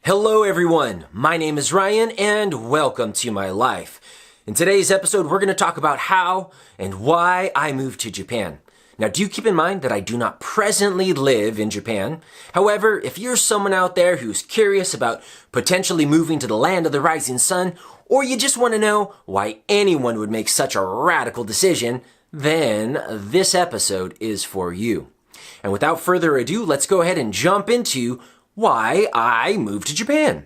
Hello everyone, my name is Ryan and welcome to my life. In today's episode, we're going to talk about how and why I moved to Japan. Now, do keep in mind that I do not presently live in Japan. However, if you're someone out there who's curious about potentially moving to the land of the rising sun, or you just want to know why anyone would make such a radical decision, then this episode is for you. And without further ado, let's go ahead and jump into why I moved to Japan.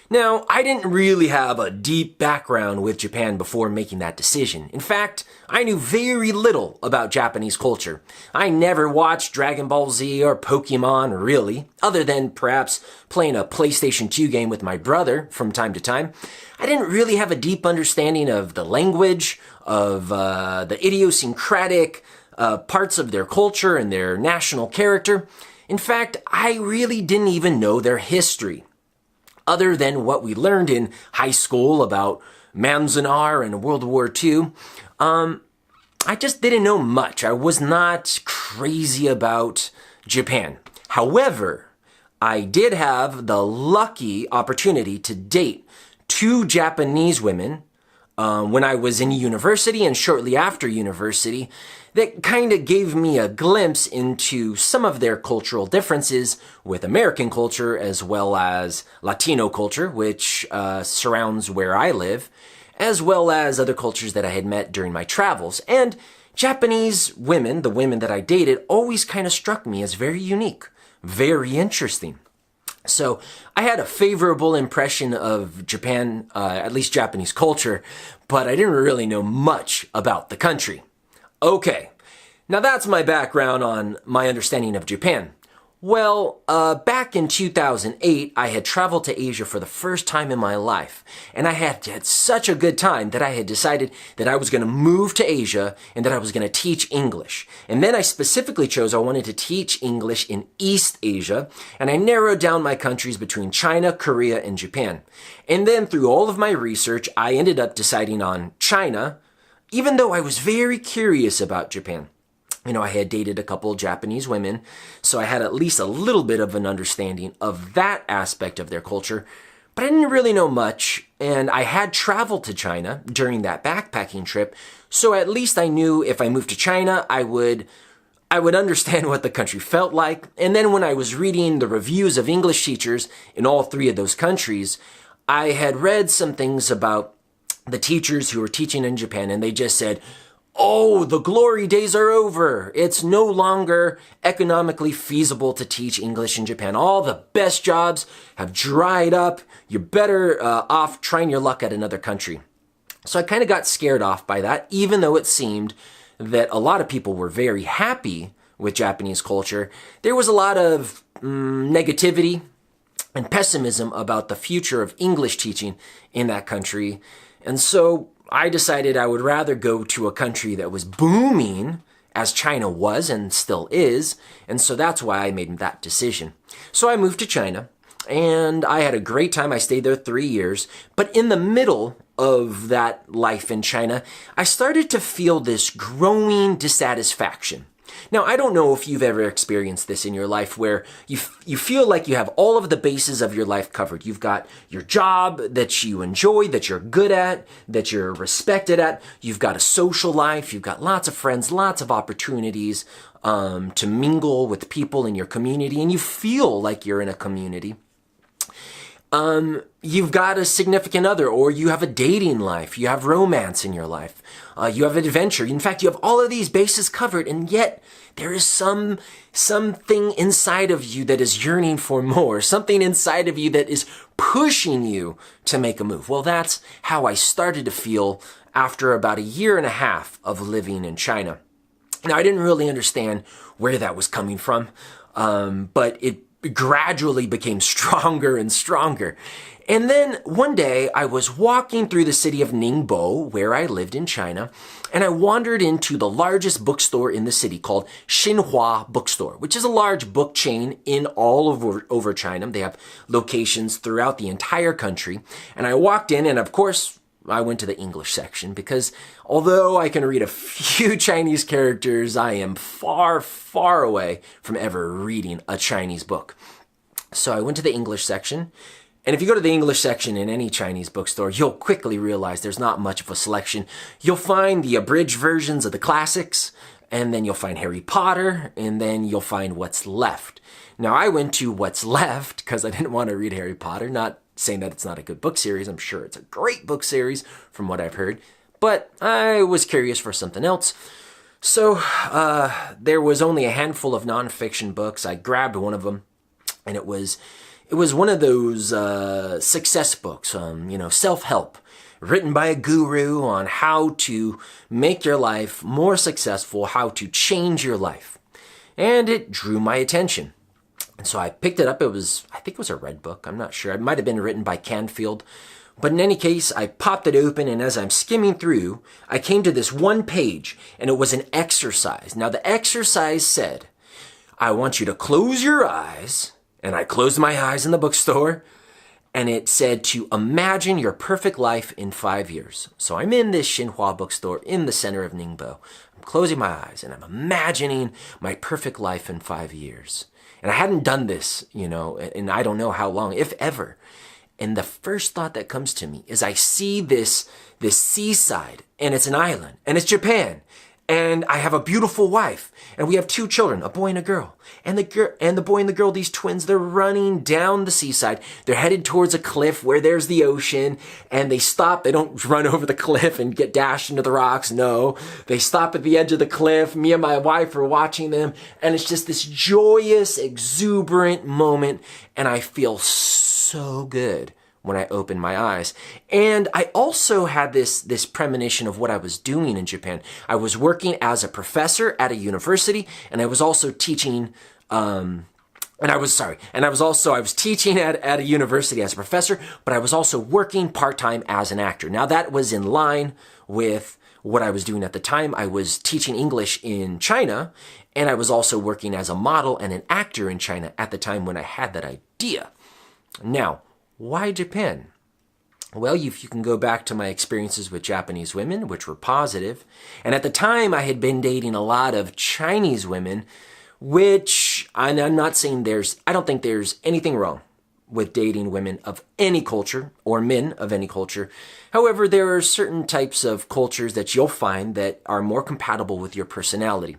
Now, I didn't really have a deep background with Japan before making that decision. In fact, I knew very little about Japanese culture. I never watched Dragon Ball Z or Pokemon, really, other than perhaps playing a PlayStation 2 game with my brother from time to time. I didn't really have a deep understanding of the language, of the idiosyncratic parts of their culture and their national character. In fact, I really didn't even know their history, other than what we learned in high school about Manzanar and World War II. I just didn't know much. I was not crazy about Japan. However, I did have the lucky opportunity to date two Japanese women when I was in university and shortly after university that kind of gave me a glimpse into some of their cultural differences with American culture as well as Latino culture, which surrounds where I live, as well as other cultures that I had met during my travels. And Japanese women, the women that I dated, always kind of struck me as very unique, very interesting. So I had a favorable impression of Japan, at least Japanese culture, but I didn't really know much about the country. Okay, now that's my background on my understanding of Japan. Well, back in 2008, I had traveled to Asia for the first time in my life, and I had such a good time that I had decided that I was going to move to Asia and that I was going to teach English. And then I specifically chose I wanted to teach English in East Asia, and I narrowed down my countries between China, Korea, and Japan. And then through all of my research, I ended up deciding on China, even though I was very curious about Japan. You know, I had dated a couple Japanese women, so I had at least a little bit of an understanding of that aspect of their culture, but I didn't really know much, and I had traveled to China during that backpacking trip, so at least I knew if I moved to China, I would understand what the country felt like. And then when I was reading the reviews of English teachers in all three of those countries, I had read some things about the teachers who were teaching in Japan, and they just said, "Oh, the glory days are over. It's no longer economically feasible to teach English in Japan. All the best jobs have dried up. You're better off trying your luck at another country." So I kind of got scared off by that, even though it seemed that a lot of people were very happy with Japanese culture. There was a lot of negativity and pessimism about the future of English teaching in that country. And so I decided I would rather go to a country that was booming, as China was and still is, and so that's why I made that decision. So I moved to China, and I had a great time. I stayed there 3 years, but in the middle of that life in China, I started to feel this growing dissatisfaction. Now, I don't know if you've ever experienced this in your life where you feel like you have all of the bases of your life covered. You've got your job that you enjoy, that you're good at, that you're respected at. You've got a social life. You've got lots of friends, lots of opportunities to mingle with people in your community, and you feel like you're in a community. You've got a significant other, or you have a dating life, you have romance in your life, you have adventure. In fact, you have all of these bases covered, and yet there is something inside of you that is yearning for more, something inside of you that is pushing you to make a move. Well, that's how I started to feel after about 1.5 years of living in China. Now, I didn't really understand where that was coming from, but it gradually became stronger and stronger. And then one day I was walking through the city of Ningbo, where I lived in China, and I wandered into the largest bookstore in the city called Xinhua Bookstore, which is a large book chain in all over China. They have locations throughout the entire country. And I walked in, and of course, I went to the English section because although I can read a few Chinese characters, I am far, far away from ever reading a Chinese book. So I went to the English section, And if you go to the English section in any Chinese bookstore, you'll quickly realize there's not much of a selection. You'll find the abridged versions of the classics, and then you'll find Harry Potter, and then you'll find What's Left. Now, I went to What's Left because I didn't want to read Harry Potter, not saying that it's not a good book series. I'm sure it's a great book series from what I've heard, but I was curious for something else. So there was only a handful of nonfiction books. I grabbed one of them, and it was one of those success books, self-help, written by a guru on how to make your life more successful, how to change your life. And it drew my attention. And so I picked it up. I think it was a red book. I'm not sure. It might have been written by Canfield. But in any case, I popped it open, and as I'm skimming through, I came to this one page, and it was an exercise. Now, the exercise said, I want you to close your eyes. And I closed my eyes in the bookstore, and it said to imagine your perfect life in 5 years. So I'm in this Xinhua bookstore in the center of Ningbo. I'm closing my eyes, and I'm imagining my perfect life in 5 years. And I hadn't done this, in I don't know how long, if ever. And the first thought that comes to me is I see this seaside, and it's an island, and it's Japan. And I have a beautiful wife, and we have 2 children, a boy and a girl. And the boy and the girl, these twins, they're running down the seaside. They're headed towards a cliff where there's the ocean, and they stop. They don't run over the cliff and get dashed into the rocks. No, they stop at the edge of the cliff. Me and my wife are watching them, and it's just this joyous, exuberant moment, and I feel so good when I opened my eyes. And I also had this premonition of what I was doing in Japan. I was working as a professor at a university, and I was also teaching, I was teaching at a university as a professor, but I was also working part-time as an actor. Now that was in line with what I was doing at the time. I was teaching English in China, and I was also working as a model and an actor in China at the time when I had that idea. Now, why Japan? Well, if you can go back to my experiences with Japanese women, which were positive, and at the time I had been dating a lot of Chinese women, which I'm not saying I don't think there's anything wrong with dating women of any culture or men of any culture. However, there are certain types of cultures that you'll find that are more compatible with your personality.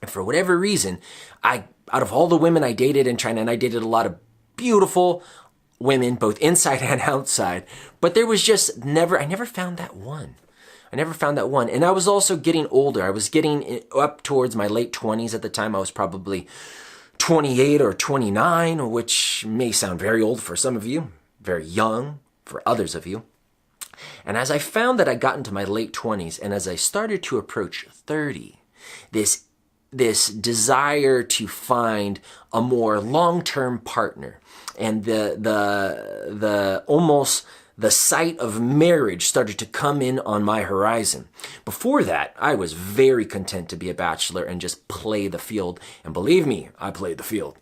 And for whatever reason, out of all the women I dated in China, and I dated a lot of beautiful women, both inside and outside, but there was just I never found that one. And I was also getting older. I was getting up towards my late 20s at the time. I was probably 28 or 29, which may sound very old for some of you, very young for others of you. And as I found that I got into my late 20s, and as I started to approach 30, this desire to find a more long-term partner, and the almost the sight of marriage started to come in on my horizon. Before that, I was very content to be a bachelor and just play the field. And believe me, I played the field.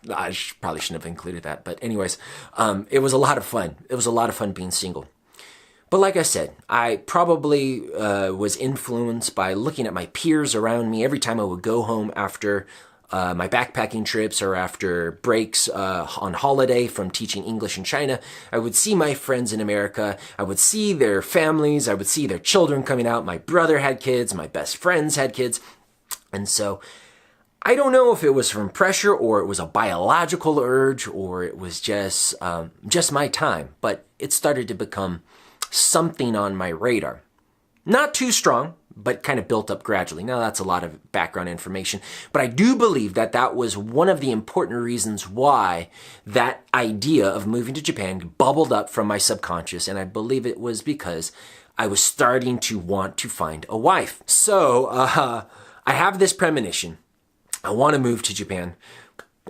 I probably shouldn't have included that. But anyways, it was a lot of fun. It was a lot of fun being single. But like I said, I probably was influenced by looking at my peers around me every time I would go home after my backpacking trips or after breaks on holiday from teaching English in China. I would see my friends in America. I would see their families. I would see their children coming out. My brother had kids. My best friends had kids. And so I don't know if it was from pressure or it was a biological urge or it was just my time, but it started to become something on my radar. Not too strong, but kind of built up gradually. Now that's a lot of background information, but I do believe that that was one of the important reasons why that idea of moving to Japan bubbled up from my subconscious, and I believe it was because I was starting to want to find a wife. So I have this premonition. I want to move to Japan.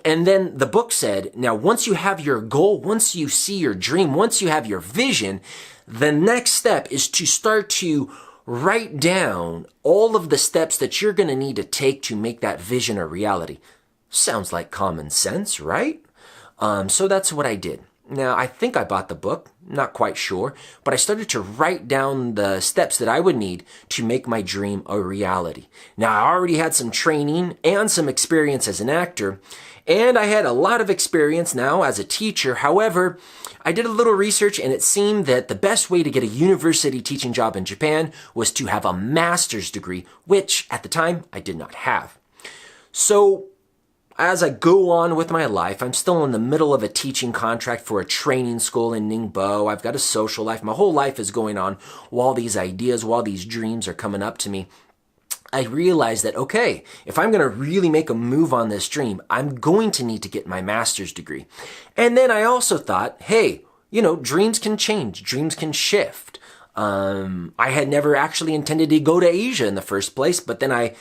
And then the book said, now once you have your goal, once you see your dream, once you have your vision, the next step is to start to write down all of the steps that you're going to need to take to make that vision a reality. Sounds like common sense, right? So that's what I did. Now, I think I bought the book, not quite sure, but I started to write down the steps that I would need to make my dream a reality. Now, I already had some training and some experience as an actor, and I had a lot of experience now as a teacher. However, I did a little research and it seemed that the best way to get a university teaching job in Japan was to have a master's degree, which at the time I did not have. So, as I go on with my life, I'm still in the middle of a teaching contract for a training school in Ningbo. I've got a social life. My whole life is going on while these ideas, while these dreams are coming up to me. I realized that, okay, if I'm going to really make a move on this dream, I'm going to need to get my master's degree. And then I also thought, hey, dreams can change. Dreams can shift. I had never actually intended to go to Asia in the first place, but then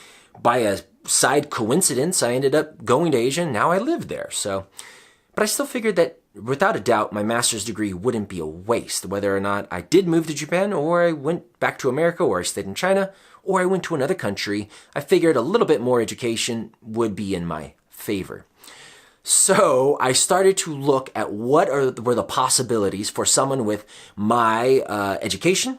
by a side coincidence, I ended up going to Asia and now I live there. But I still figured that without a doubt, my master's degree wouldn't be a waste, whether or not I did move to Japan or I went back to America or I stayed in China or I went to another country. I figured a little bit more education would be in my favor. So I started to look at what were the possibilities for someone with my education,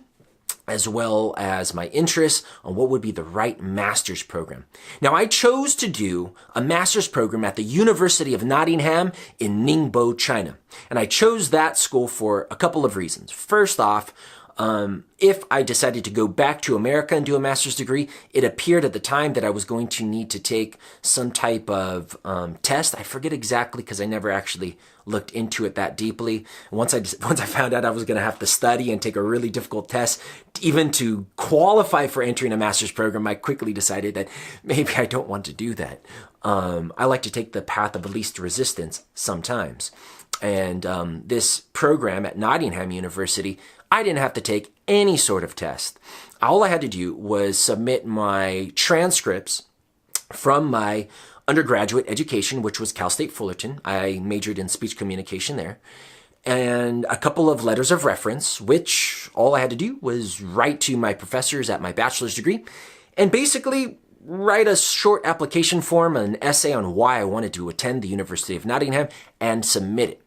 as well as my interests on what would be the right master's program. Now, I chose to do a master's program at the University of Nottingham in Ningbo, China. And I chose that school for a couple of reasons. First off, if I decided to go back to America and do a master's degree, it appeared at the time that I was going to need to take some type of test. I forget exactly because I never actually looked into it that deeply. Once I found out I was going to have to study and take a really difficult test, even to qualify for entering a master's program, I quickly decided that maybe I don't want to do that. I like to take the path of least resistance sometimes. And this program at Nottingham University, I didn't have to take any sort of test. All I had to do was submit my transcripts from my undergraduate education, which was Cal State Fullerton. I majored in speech communication there. And a couple of letters of reference, which all I had to do was write to my professors at my bachelor's degree and basically write a short application form, an essay on why I wanted to attend the University of Nottingham and submit it.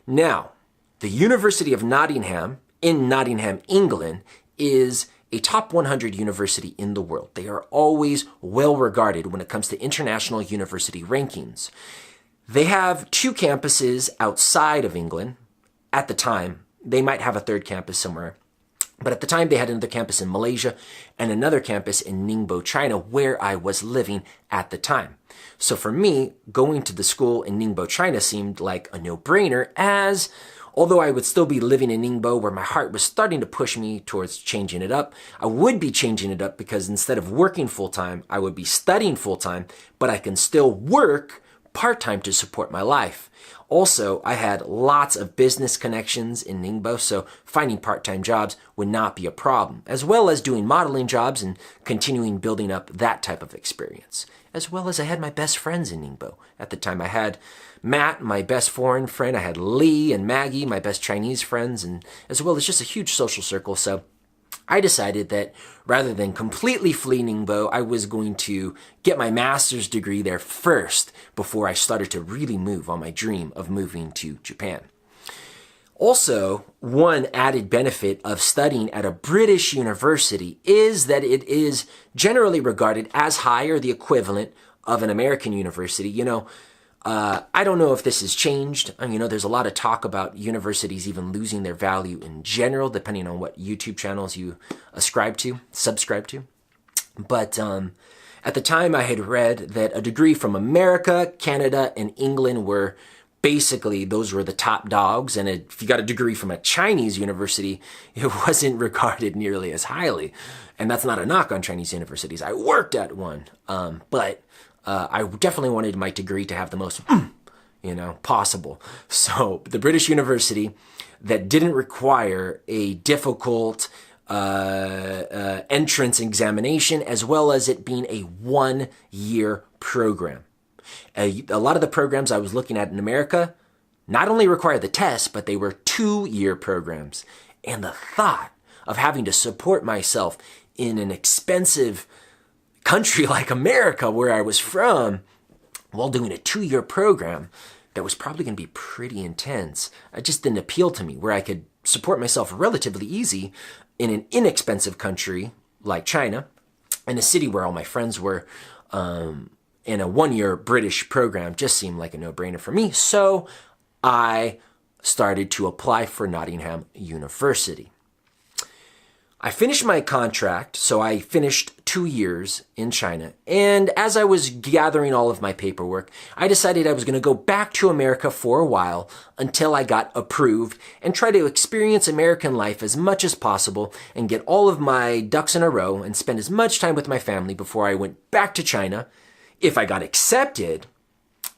Now, the University of Nottingham in Nottingham, England, is a top 100 university in the world. They are always well regarded when it comes to international university rankings. They have 2 campuses outside of England. At the time, they might have a third campus somewhere. But at the time, they had another campus in Malaysia and another campus in Ningbo, China, where I was living at the time. So for me, going to the school in Ningbo, China seemed like a no-brainer, as although I would still be living in Ningbo, where my heart was starting to push me towards changing it up, I would be changing it up because instead of working full-time, I would be studying full-time, but I can still work part-time to support my life. Also, I had lots of business connections in Ningbo, so finding part-time jobs would not be a problem, as well as doing modeling jobs and continuing building up that type of experience. As well as I had my best friends in Ningbo. At the time, I had Matt, my best foreign friend. I had Lee and Maggie, my best Chinese friends, and as well as just a huge social circle. So I decided that rather than completely flee Ningbo, I was going to get my master's degree there first before I started to really move on my dream of moving to Japan. Also, one added benefit of studying at a British university is that it is generally regarded as high or the equivalent of an American university. I don't know if this has changed. There's a lot of talk about universities even losing their value in general, depending on what YouTube channels you subscribe to. But at the time, I had read that a degree from America, Canada, and England were basically, those were the top dogs. And if you got a degree from a Chinese university, it wasn't regarded nearly as highly. And that's not a knock on Chinese universities. I worked at one, but I definitely wanted my degree to have the most, possible. So the British university that didn't require a difficult entrance examination, as well as it being a 1-year program. A lot of the programs I was looking at in America not only required the test, but they were 2-year programs. And the thought of having to support myself in an expensive country like America, where I was from, while doing a 2-year program, that was probably going to be pretty intense. It just didn't appeal to me, where I could support myself relatively easy in an inexpensive country like China, in a city where all my friends were, in a one-year British program just seemed like a no-brainer for me. So I started to apply for Nottingham University. I finished my contract, so I finished 2 years in China. And as I was gathering all of my paperwork, I decided I was going to go back to America for a while until I got approved and try to experience American life as much as possible and get all of my ducks in a row and spend as much time with my family before I went back to China, if I got accepted,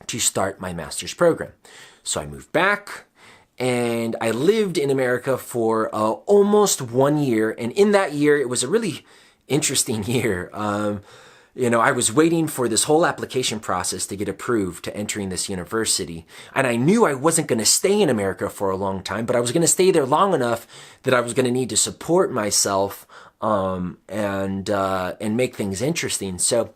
to start my master's program. So I moved back. And I lived in America for almost 1 year. And in that year, it was a really interesting year. I was waiting for this whole application process to get approved to entering this university. And I knew I wasn't going to stay in America for a long time, but I was going to stay there long enough that I was going to need to support myself and make things interesting. So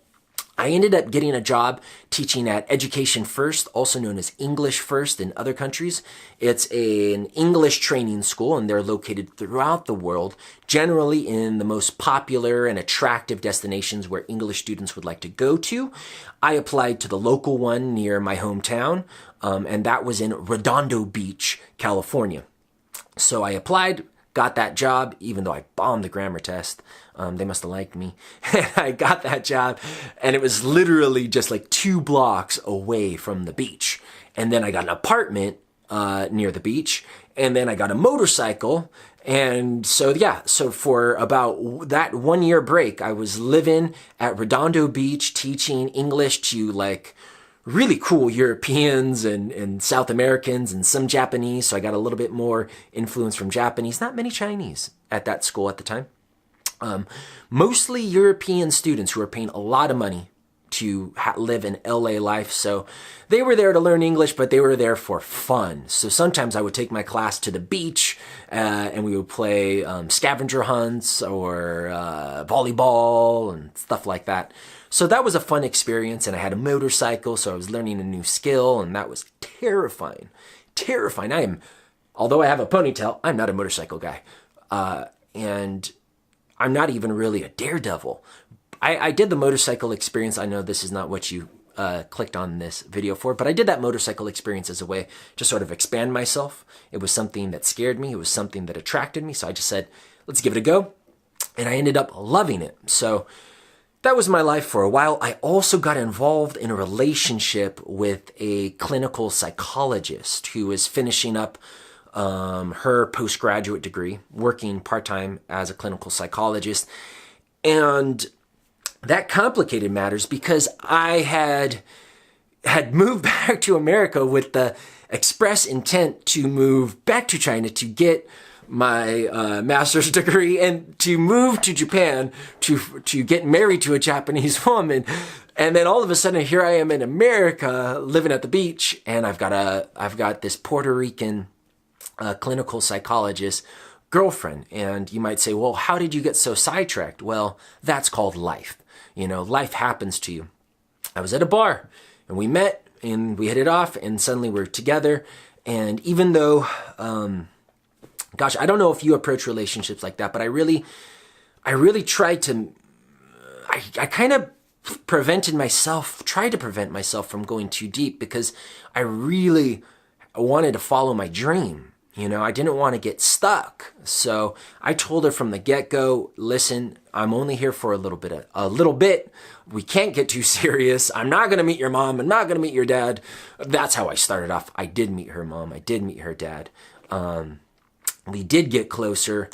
I ended up getting a job teaching at Education First, also known as English First in other countries. It's an English training school, and they're located throughout the world, generally in the most popular and attractive destinations where English students would like to go to. I applied to the local one near my hometown, and that was in Redondo Beach, California. So I applied, got that job, even though I bombed the grammar test. They must have liked me. I got that job, and it was literally just like 2 blocks away from the beach. And then I got an apartment near the beach, and then I got a motorcycle. And so for about that 1 year break, I was living at Redondo Beach, teaching English to like really cool Europeans and South Americans and some Japanese. So I got a little bit more influence from Japanese, not many Chinese at that school at the time. Mostly European students who are paying a lot of money to live an LA life. So they were there to learn English, but they were there for fun. So sometimes I would take my class to the beach and we would play scavenger hunts or volleyball and stuff like that. So that was a fun experience, and I had a motorcycle, so I was learning a new skill, and that was terrifying. Terrifying. Although I have a ponytail, I'm not a motorcycle guy. And I'm not even really a daredevil. I did the motorcycle experience. I know this is not what you clicked on this video for, but I did that motorcycle experience as a way to sort of expand myself. It was something that scared me. It was something that attracted me. So I just said, let's give it a go. And I ended up loving it. So that was my life for a while. I also got involved in a relationship with a clinical psychologist who was finishing up her postgraduate degree, working part-time as a clinical psychologist. And that complicated matters because I had moved back to America with the express intent to move back to China to get my master's degree and to move to Japan to get married to a Japanese woman. And then all of a sudden here I am in America living at the beach, and I've got this Puerto Rican clinical psychologist girlfriend. And you might say, well, how did you get so sidetracked? Well, that's called life. Life happens to you. I was at a bar and we met and we hit it off, and suddenly we're together. And even though, I don't know if you approach relationships like that, but I really tried to, I kind of tried to prevent myself from going too deep because I really wanted to follow my dream. I didn't want to get stuck. So I told her from the get-go, listen, I'm only here for a little bit. We can't get too serious. I'm not going to meet your mom. I'm not going to meet your dad. That's how I started off. I did meet her mom. I did meet her dad. We did get closer.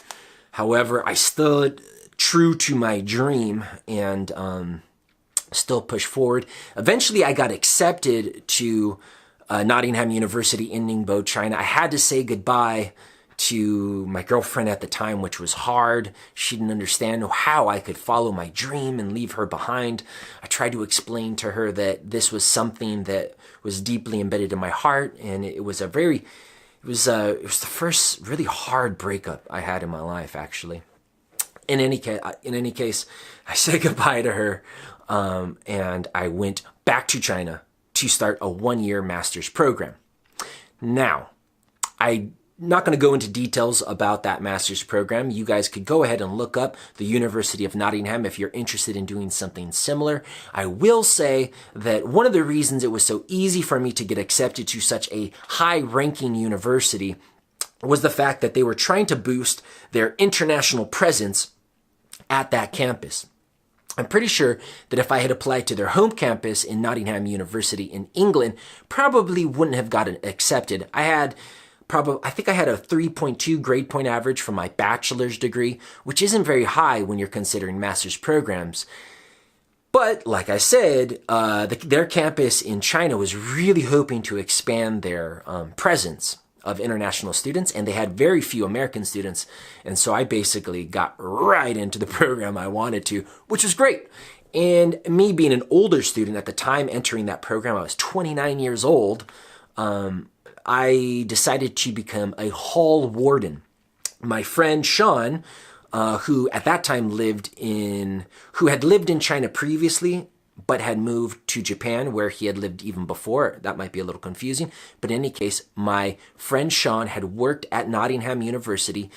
However, I stood true to my dream and still pushed forward. Eventually, I got accepted to Nottingham University in Ningbo, China. I had to say goodbye to my girlfriend at the time, which was hard. She didn't understand how I could follow my dream and leave her behind. I tried to explain to her that this was something that was deeply embedded in my heart, and it was the first really hard breakup I had in my life, actually. In any case, I said goodbye to her, and I went back to China to start a 1-year master's program. Now, I'm not going to go into details about that master's program. You guys could go ahead and look up the University of Nottingham if you're interested in doing something similar. I will say that one of the reasons it was so easy for me to get accepted to such a high-ranking university was the fact that they were trying to boost their international presence at that campus. I'm pretty sure that if I had applied to their home campus in Nottingham University in England, probably wouldn't have gotten accepted. I think I had a 3.2 grade point average for my bachelor's degree, which isn't very high when you're considering master's programs. But like I said, their campus in China was really hoping to expand their presence of international students, and they had very few American students. And so I basically got right into the program I wanted to, which was great. And me being an older student at the time entering that program, I was 29 years old, I decided to become a hall warden. My friend Sean, who at that time had lived in China previously, but had moved to Japan where he had lived even before. That might be a little confusing. But in any case, my friend Sean had worked at Nottingham University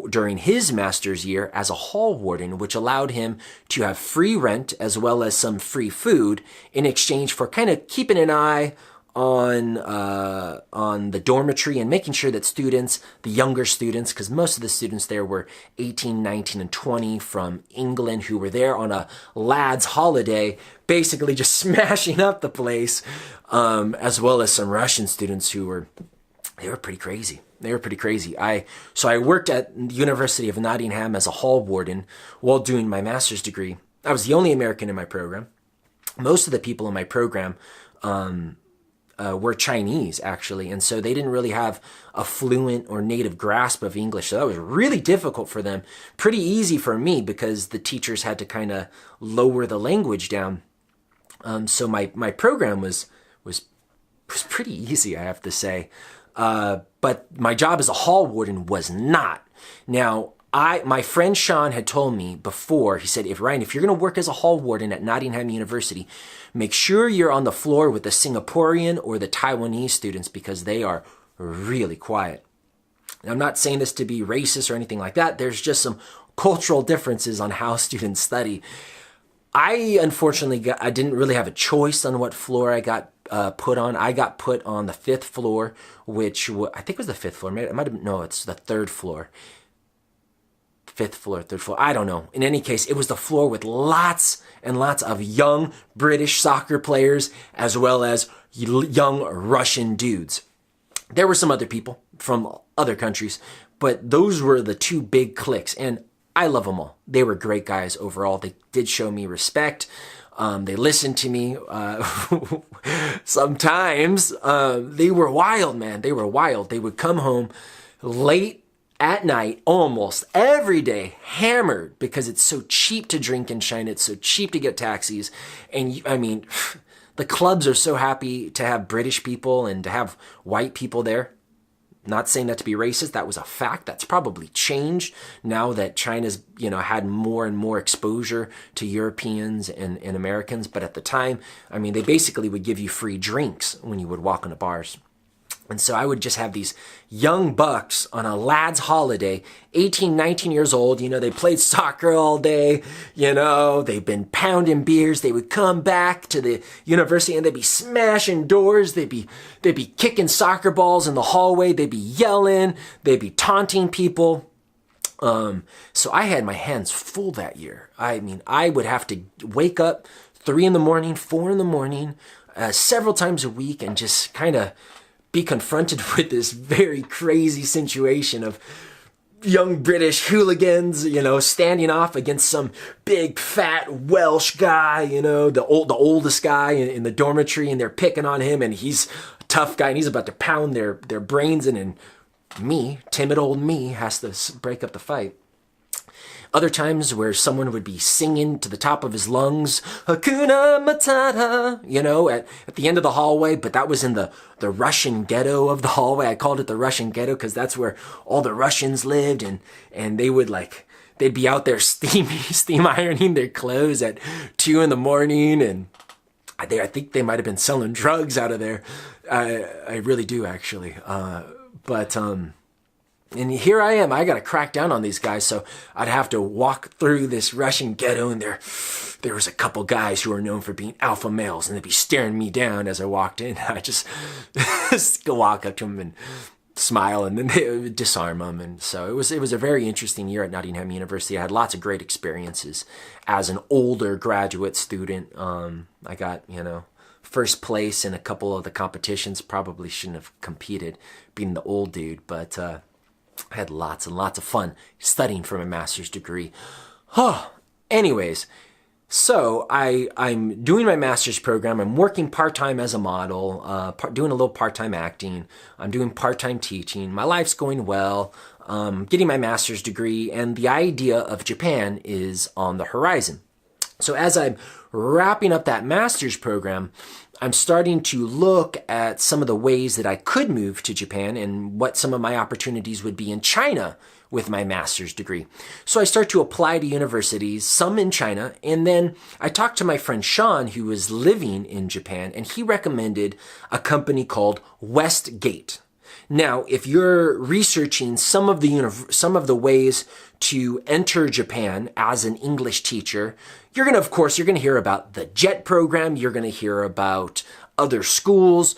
during his master's year as a hall warden, which allowed him to have free rent as well as some free food in exchange for kind of keeping an eye on the dormitory and making sure that students, the younger students, because most of the students there were 18, 19, and 20 from England who were there on a lad's holiday, basically just smashing up the place, as well as some Russian students who were pretty crazy. So I worked at the University of Nottingham as a hall warden while doing my master's degree. I was the only American in my program. Most of the people in my program were Chinese, actually, and so they didn't really have a fluent or native grasp of English, so that was really difficult for them. Pretty easy for me because the teachers had to kind of lower the language down. So my program was pretty easy, I have to say. But my job as a hall warden was not. Now, my friend Sean had told me before, he said, if you're going to work as a hall warden at Nottingham University, make sure you're on the floor with the Singaporean or the Taiwanese students because they are really quiet. And I'm not saying this to be racist or anything like that. There's just some cultural differences on how students study. Unfortunately, I didn't really have a choice on what floor I got put on. I got put on the 5th floor, which I think was the 5th floor. It's the 3rd floor. 5th floor, 3rd floor, I don't know. In any case, it was the floor with lots and lots of young British soccer players as well as young Russian dudes. There were some other people from other countries, but those were the two big cliques, and I love them all. They were great guys overall. They did show me respect. They listened to me. Sometimes they were wild, man. They were wild. They would come home late at night, almost every day, hammered because it's so cheap to drink in China. It's so cheap to get taxis. And the clubs are so happy to have British people and to have white people there. Not saying that to be racist. That was a fact. That's probably changed now that China's, had more and more exposure to Europeans and Americans. But at the time, they basically would give you free drinks when you would walk into bars. And so I would just have these young bucks on a lad's holiday, 18, 19 years old. They played soccer all day. They've been pounding beers. They would come back to the university and they'd be smashing doors. They'd be kicking soccer balls in the hallway. They'd be yelling. They'd be taunting people. So I had my hands full that year. I would have to wake up 3 in the morning, 4 in the morning, several times a week and just kind of be confronted with this very crazy situation of young British hooligans, standing off against some big fat Welsh guy, the oldest guy in the dormitory, and they're picking on him, and he's a tough guy, and he's about to pound their brains in, and me, timid old me, has to break up the fight. Other times where someone would be singing to the top of his lungs, Hakuna Matata, at the end of the hallway, but that was in the Russian ghetto of the hallway. I called it the Russian ghetto because that's where all the Russians lived, and they would they'd be out there steam ironing their clothes at 2 in the morning, and I think they might have been selling drugs out of there. I really do, actually. And here I am. I got to crack down on these guys. So I'd have to walk through this Russian ghetto, and there was a couple guys who are known for being alpha males, and they'd be staring me down as I walked in. I just go walk up to them and smile, and then they would disarm them. And so it was a very interesting year at Nottingham University. I had lots of great experiences as an older graduate student. I got, first place in a couple of the competitions. Probably shouldn't have competed being the old dude, but I had lots and lots of fun studying for my master's degree. Anyways, so I'm doing my master's program. I'm working part-time as a model, doing a little part-time acting. I'm doing part-time teaching. My life's going well, getting my master's degree, and the idea of Japan is on the horizon. So as I'm wrapping up that master's program, I'm starting to look at some of the ways that I could move to Japan and what some of my opportunities would be in China with my master's degree. So I start to apply to universities, some in China, and then I talked to my friend Sean, who was living in Japan, and he recommended a company called Westgate. Now, if you're researching some of the ways to enter Japan as an English teacher, you're going to hear about the JET program, you're going to hear about other schools,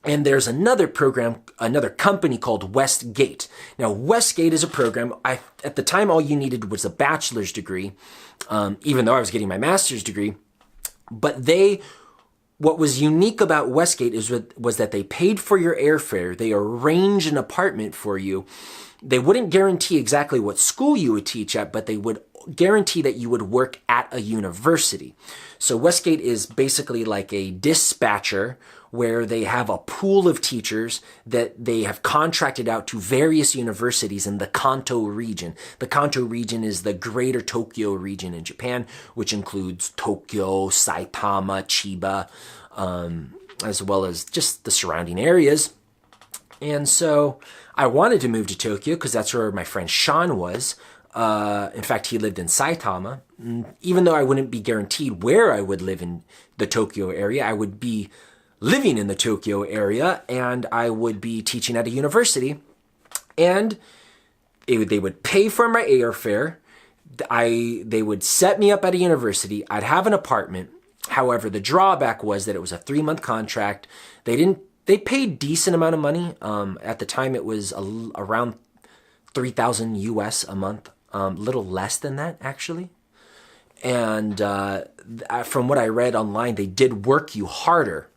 and there's another company called Westgate. Now, Westgate is a program, at the time all you needed was a bachelor's degree, even though I was getting my master's degree, but what was unique about Westgate was that they paid for your airfare. They arranged an apartment for you. They wouldn't guarantee exactly what school you would teach at, but they would guarantee that you would work at a university. So Westgate is basically like a dispatcher where they have a pool of teachers that they have contracted out to various universities in the Kanto region. The Kanto region is the greater Tokyo region in Japan, which includes Tokyo, Saitama, Chiba, as well as just the surrounding areas. And so I wanted to move to Tokyo because that's where my friend Sean was. In fact, he lived in Saitama. Even though I wouldn't be guaranteed where I would live in the Tokyo area, I would be living in the Tokyo area, and I would be teaching at a university, and they would pay for my airfare. They would set me up at a university. I'd have an apartment. However, the drawback was that it was a 3-month contract. They paid decent amount of money. At the time, it was around 3,000 US a month, a little less than that, actually. And from what I read online, they did work you harder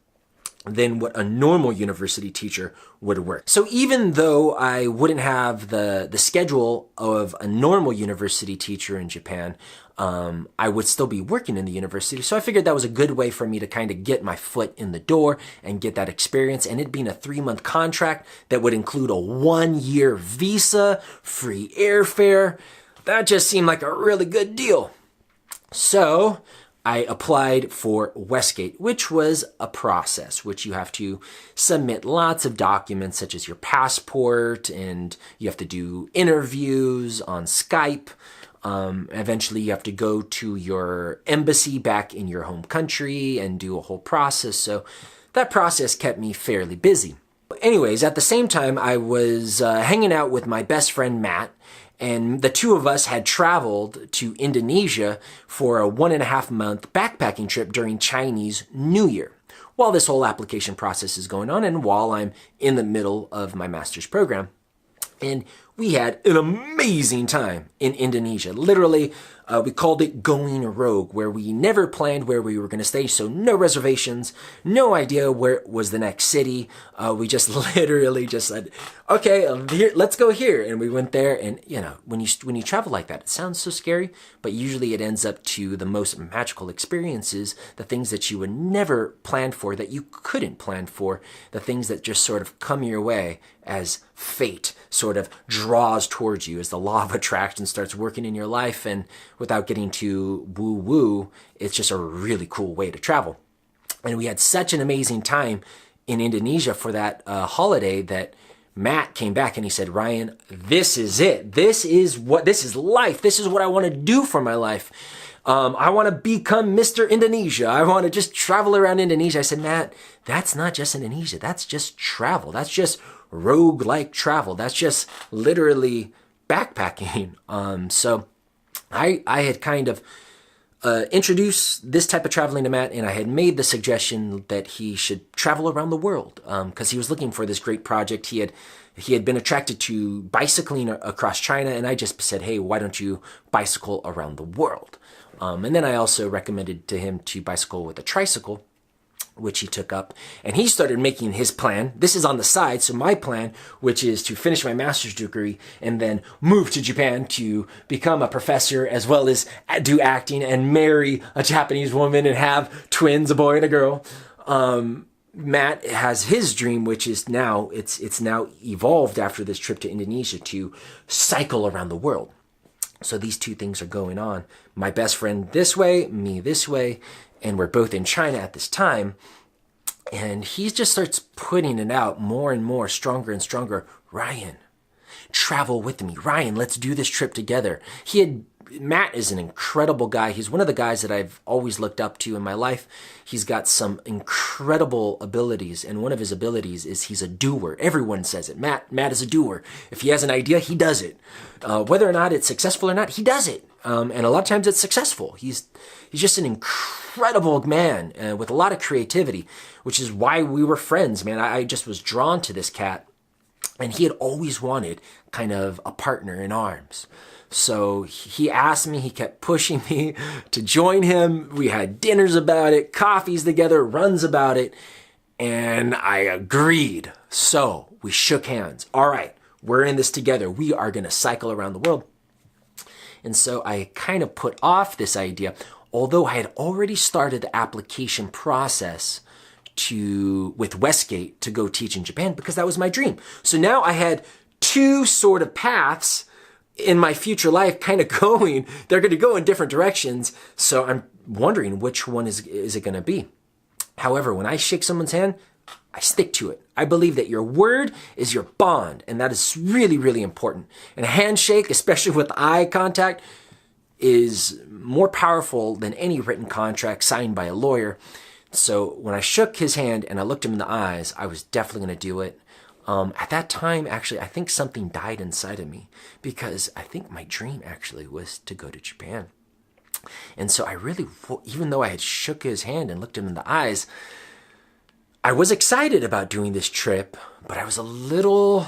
than what a normal university teacher would work. So even though I wouldn't have the schedule of a normal university teacher in Japan, I would still be working in the university. So I figured that was a good way for me to kind of get my foot in the door and get that experience. And it being a 3-month contract that would include a 1-year visa, free airfare, that just seemed like a really good deal. So I applied for Westgate, which was a process, which you have to submit lots of documents such as your passport, and you have to do interviews on Skype. Eventually, you have to go to your embassy back in your home country and do a whole process. So that process kept me fairly busy. Anyways, at the same time, I was hanging out with my best friend, Matt, and the two of us had traveled to Indonesia for a 1.5-month backpacking trip during Chinese New Year, while this whole application process is going on and while I'm in the middle of my master's program. And we had an amazing time in Indonesia. Literally, we called it going rogue, where we never planned where we were going to stay, so no reservations, no idea where was the next city. We just literally just said, okay, let's go here. And we went there, and when you travel like that, it sounds so scary, but usually it ends up to the most magical experiences, the things that you would never plan for, that you couldn't plan for, the things that just sort of come your way as fate sort of draws towards you, as the law of attraction starts working in your life. And without getting too woo-woo, it's just a really cool way to travel. And we had such an amazing time in Indonesia for that holiday that Matt came back and he said, Ryan, this is it. This is life. This is what I want to do for my life. I want to become Mr. Indonesia. I want to just travel around Indonesia. I said, Matt, that's not just Indonesia. That's just travel. That's just rogue-like travel. That's just literally backpacking. So I had kind of introduced this type of traveling to Matt, and I had made the suggestion that he should travel around the world because he was looking for this great project. He had been attracted to bicycling across China, and I just said, hey, why don't you bicycle around the world? And then I also recommended to him to bicycle with a tricycle, which he took up, and he started making his plan. This is on the side, so my plan, which is to finish my master's degree and then move to Japan to become a professor as well as do acting and marry a Japanese woman and have twins, a boy and a girl. Matt has his dream, which is now, it's now evolved after this trip to Indonesia to cycle around the world. So these two things are going on. My best friend this way, me this way, and we're both in China at this time. And he just starts putting it out more and more, stronger and stronger. Ryan, travel with me. Ryan, let's do this trip together. Matt is an incredible guy. He's one of the guys that I've always looked up to in my life. He's got some incredible abilities, and one of his abilities is he's a doer. Everyone says it. Matt is a doer. If he has an idea, he does it. Whether or not it's successful or not, he does it. And a lot of times it's successful. He's just an incredible man with a lot of creativity, which is why we were friends, man. I just was drawn to this cat, and he had always wanted kind of a partner in arms. So he asked me, he kept pushing me to join him. We had dinners about it, coffees together, runs about it, and I agreed. So we shook hands. All right, we're in this together. We are going to cycle around the world. And so I kind of put off this idea, although I had already started the application process with Westgate to go teach in Japan because that was my dream. So now I had two sort of paths in my future life kind of going. They're going to go in different directions. So I'm wondering which one is it going to be. However, when I shake someone's hand, I stick to it. I believe that your word is your bond, and that is really, really important. And a handshake, especially with eye contact, is more powerful than any written contract signed by a lawyer. So when I shook his hand and I looked him in the eyes, I was definitely going to do it. At that time, actually, I think something died inside of me because I think my dream actually was to go to Japan. And so I really, even though I had shook his hand and looked him in the eyes, I was excited about doing this trip, but I was a little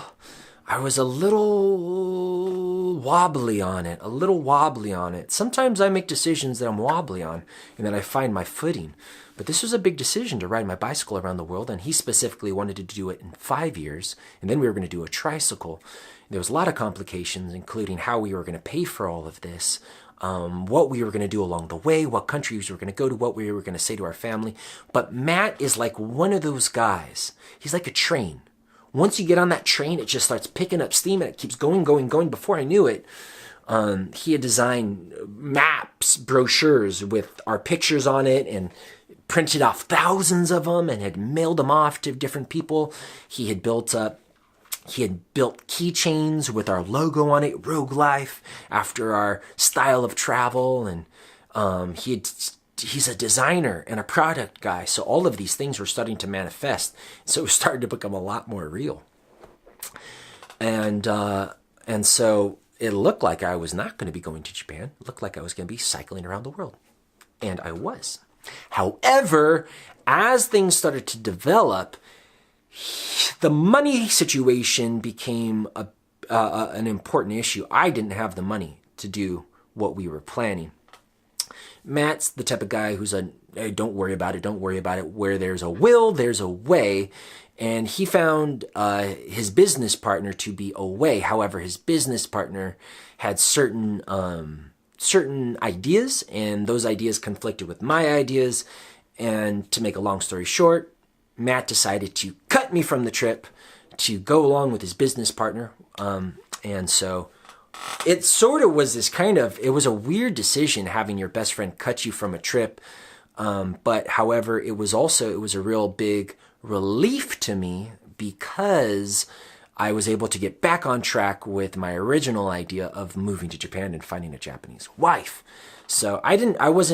wobbly on it. Sometimes I make decisions that I'm wobbly on and then I find my footing. But this was a big decision to ride my bicycle around the world, and he specifically wanted to do it in 5 years, and then we were going to do a tricycle. There was a lot of complications, including how we were going to pay for all of this, what we were going to do along the way, what countries we were going to go to, what we were going to say to our family. But Matt is like one of those guys. He's like a train. Once you get on that train, it just starts picking up steam, and it keeps going. Before I knew it, he had designed maps, brochures with our pictures on it, and printed off thousands of them and had mailed them off to different people. He had built keychains with our logo on it, Rogue Life, after our style of travel. And he's a designer and a product guy. So all of these things were starting to manifest. So it was starting to become a lot more real. And so it looked like I was not going to be going to Japan. It looked like I was going to be cycling around the world. And I was. However, as things started to develop, the money situation became an important issue. I didn't have the money to do what we were planning. Matt's the type of guy who's hey, don't worry about it. Where there's a will, there's a way. And he found his business partner to be a way. However, his business partner had certain ideas, and those ideas conflicted with my ideas. And to make a long story short, Matt decided to cut me from the trip to go along with his business partner. And so it sort of was it was a weird decision having your best friend cut you from a trip. But however, it was a real big relief to me because I was able to get back on track with my original idea of moving to Japan and finding a Japanese wife. So I was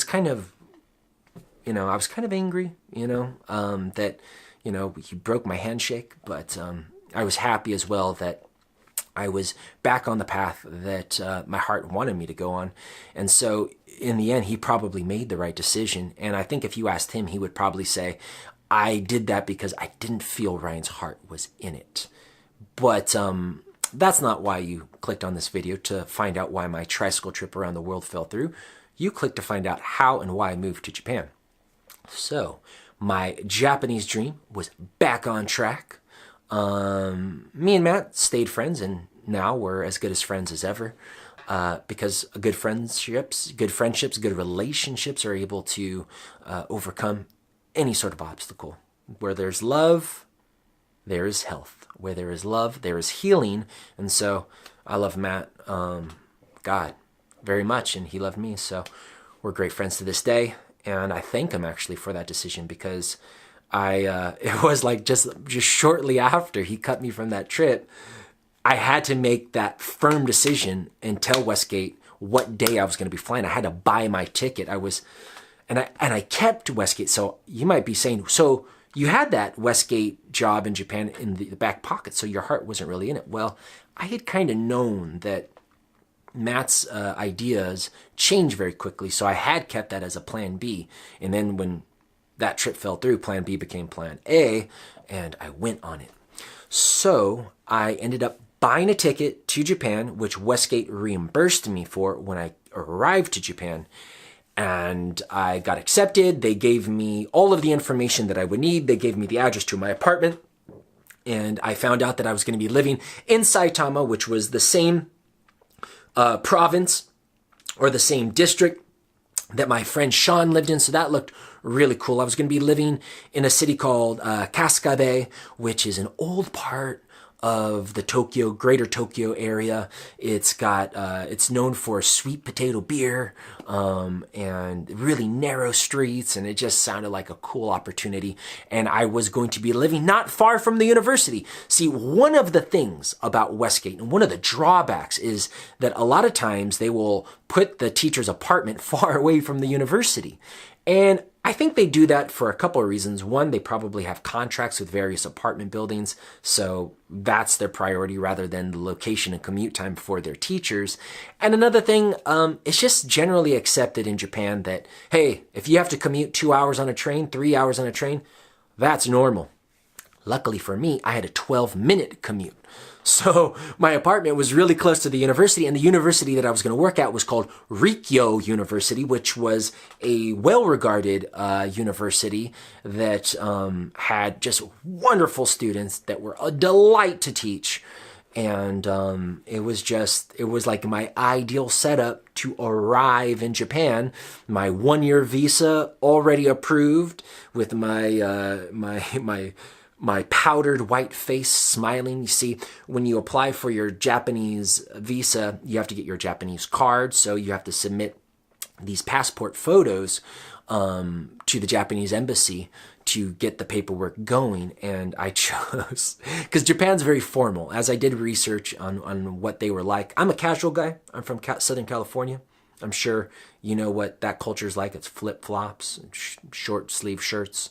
kind of, I was kind of angry, that, he broke my handshake, but I was happy as well that I was back on the path that my heart wanted me to go on. And so in the end, he probably made the right decision. And I think if you asked him, he would probably say, I did that because I didn't feel Ryan's heart was in it. But that's not why you clicked on this video, to find out why my tricycle trip around the world fell through. You clicked to find out how and why I moved to Japan. So my Japanese dream was back on track. Me and Matt stayed friends, and now we're as good as friends as ever. Because good friendships, good relationships are able to overcome any sort of obstacle. Where there's love, there is health. Where there is love, there is healing. And so I love Matt, God, very much, and he loved me. So we're great friends to this day. And I thank him actually for that decision, because it was like just shortly after he cut me from that trip, I had to make that firm decision and tell Westgate what day I was going to be flying. I had to buy my ticket. And I kept Westgate. So you might be saying, so you had that Westgate job in Japan in the back pocket, so your heart wasn't really in it. Well, I had kind of known that Matt's ideas change very quickly, so I had kept that as a plan B. And then when that trip fell through, plan B became plan A, and I went on it. So I ended up buying a ticket to Japan, which Westgate reimbursed me for when I arrived to Japan. And I got accepted. They gave me all of the information that I would need. They gave me the address to my apartment. And I found out that I was going to be living in Saitama, which was the same province or the same district that my friend Sean lived in. So that looked really cool. I was going to be living in a city called Cascade, which is an old part of the greater Tokyo area. It's known for sweet potato beer, and really narrow streets, and it just sounded like a cool opportunity. And I was going to be living not far from the university. See, one of the things about Westgate, and one of the drawbacks, is that a lot of times they will put the teacher's apartment far away from the university. And I think they do that for a couple of reasons. One, they probably have contracts with various apartment buildings, so that's their priority rather than the location and commute time for their teachers. And another thing, it's just generally accepted in Japan that, hey, if you have to commute 2 hours on a train, 3 hours on a train, that's normal. Luckily for me, I had a 12-minute commute. So my apartment was really close to the university, and the university that I was going to work at was called Rikyo University, which was a well-regarded university that had just wonderful students that were a delight to teach. And it was like my ideal setup to arrive in Japan. My 1-year visa already approved, with my powdered white face smiling. You see, when you apply for your Japanese visa, you have to get your Japanese card. So you have to submit these passport photos to the Japanese embassy to get the paperwork going. And I chose, because Japan's very formal. As I did research on what they were like, I'm a casual guy. I'm from Southern California. I'm sure you know what that culture's like. It's flip-flops, short sleeve shirts,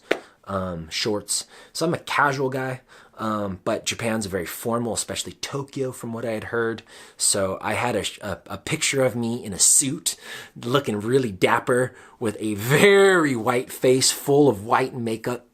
shorts. So I'm a casual guy, but Japan's very formal, especially Tokyo, from what I had heard. So I had a picture of me in a suit, looking really dapper, with a very white face full of white makeup,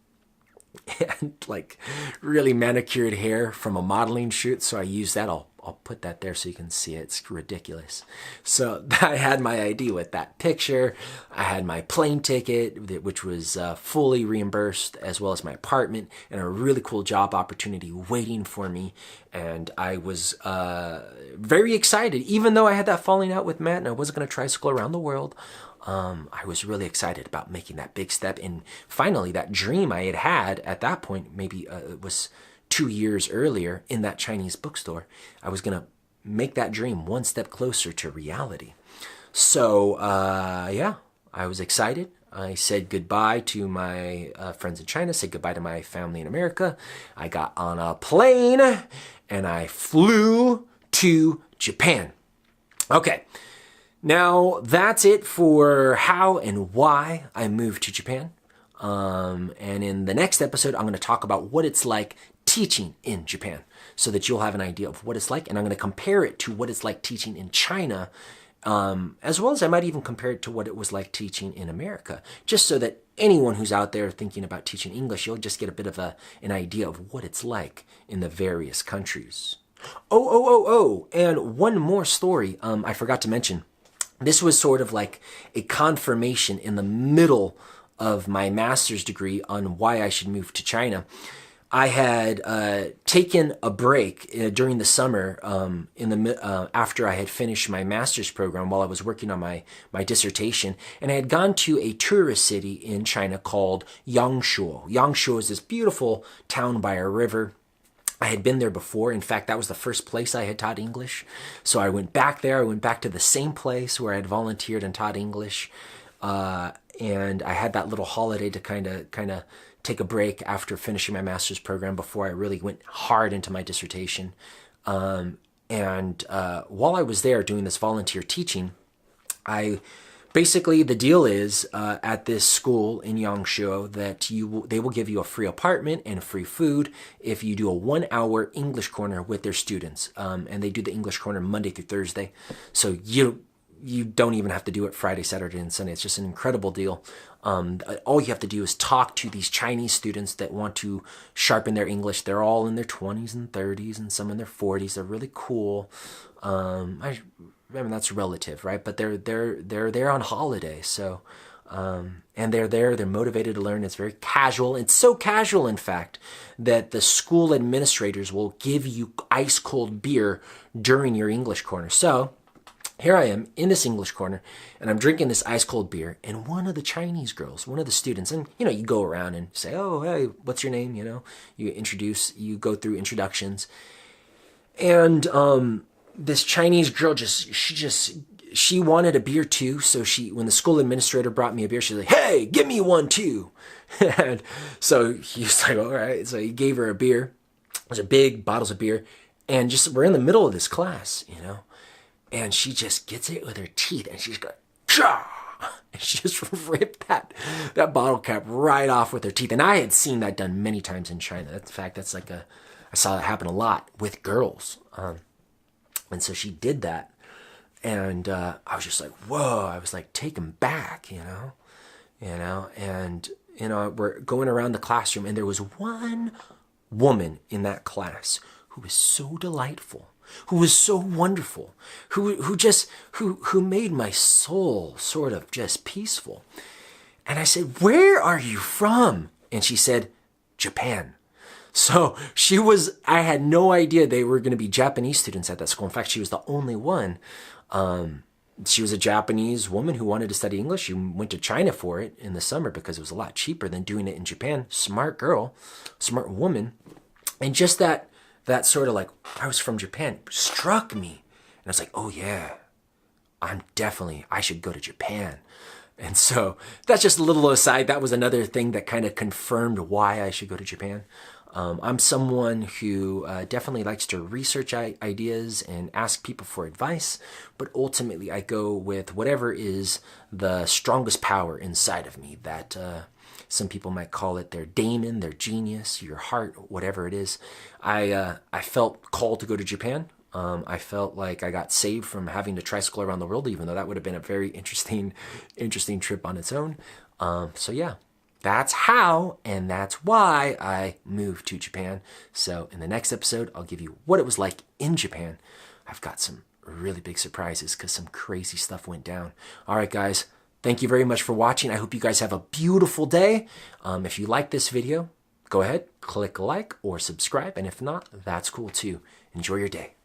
and like really manicured hair from a modeling shoot. So I used that. I'll put that there so you can see it. It's ridiculous. So I had my ID with that picture. I had my plane ticket, which was fully reimbursed, as well as my apartment, and a really cool job opportunity waiting for me. And I was very excited, even though I had that falling out with Matt and I wasn't going to tricycle around the world. I was really excited about making that big step. And finally, that dream I had at that point, maybe it was 2 years earlier in that Chinese bookstore, I was going to make that dream one step closer to reality. So, yeah, I was excited. I said goodbye to my friends in China, said goodbye to my family in America. I got on a plane and I flew to Japan. Okay, now that's it for how and why I moved to Japan. And in the next episode, I'm going to talk about what it's like teaching in Japan so that you'll have an idea of what it's like. And I'm going to compare it to what it's like teaching in China, as well as I might even compare it to what it was like teaching in America, just so that anyone who's out there thinking about teaching English, you'll just get a bit of an idea of what it's like in the various countries. And one more story I forgot to mention. This was sort of like a confirmation in the middle of my master's degree on why I should move to China. I had taken a break during the summer after I had finished my master's program while I was working on my dissertation, and I had gone to a tourist city in China called Yangshuo. Yangshuo is this beautiful town by a river. I had been there before. In fact, that was the first place I had taught English. So I went back there. I went back to the same place where I had volunteered and taught English. And I had that little holiday to kind of take a break after finishing my master's program before I really went hard into my dissertation. While I was there doing this volunteer teaching, basically the deal is at this school in Yangshuo that they will give you a free apartment and free food if you do a 1-hour English corner with their students. And they do the English corner Monday through Thursday. So you don't even have to do it Friday, Saturday, and Sunday. It's just an incredible deal. All you have to do is talk to these Chinese students that want to sharpen their English. They're all in their 20s and 30s and some in their 40s. They're really cool. I mean, that's relative, right? But they're there on holiday. So, and they're motivated to learn. It's very casual. It's so casual, in fact, that the school administrators will give you ice cold beer during your English corner. So, here I am in this English corner, and I'm drinking this ice-cold beer, and one of the Chinese girls, one of the students, and, you go around and say, oh, hey, what's your name, you go through introductions, and this Chinese girl she wanted a beer too, so when the school administrator brought me a beer, she's like, hey, give me one too, and so he was like, all right, so he gave her a beer. There's a big bottles of beer, and we're in the middle of this class, and she just gets it with her teeth, and she's going, Chah! And she just ripped that bottle cap right off with her teeth. And I had seen that done many times in China. In fact, I saw that happen a lot with girls. And so she did that. And I was just like, whoa. I was like taken back, And, we're going around the classroom, and there was one woman in that class who was so delightful, who was so wonderful, who made my soul sort of just peaceful. And I said, where are you from? And she said, Japan. So I had no idea they were going to be Japanese students at that school. In fact, she was the only one. She was a Japanese woman who wanted to study English. She went to China for it in the summer because it was a lot cheaper than doing it in Japan. Smart girl, smart woman. And just that sort of like, I was from Japan, struck me. And I was like, oh yeah, I should go to Japan. And so that's just a little aside. That was another thing that kind of confirmed why I should go to Japan. I'm someone who definitely likes to research ideas and ask people for advice, but ultimately I go with whatever is the strongest power inside of me. That some people might call it their daemon, their genius, your heart, whatever it is. I felt called to go to Japan. I felt like I got saved from having to tricycle around the world, even though that would have been a very interesting trip on its own. So yeah. That's how and that's why I moved to Japan. So in the next episode, I'll give you what it was like in Japan. I've got some really big surprises because some crazy stuff went down. All right, guys, thank you very much for watching. I hope you guys have a beautiful day. If you like this video, go ahead, click like or subscribe. And if not, that's cool too. Enjoy your day.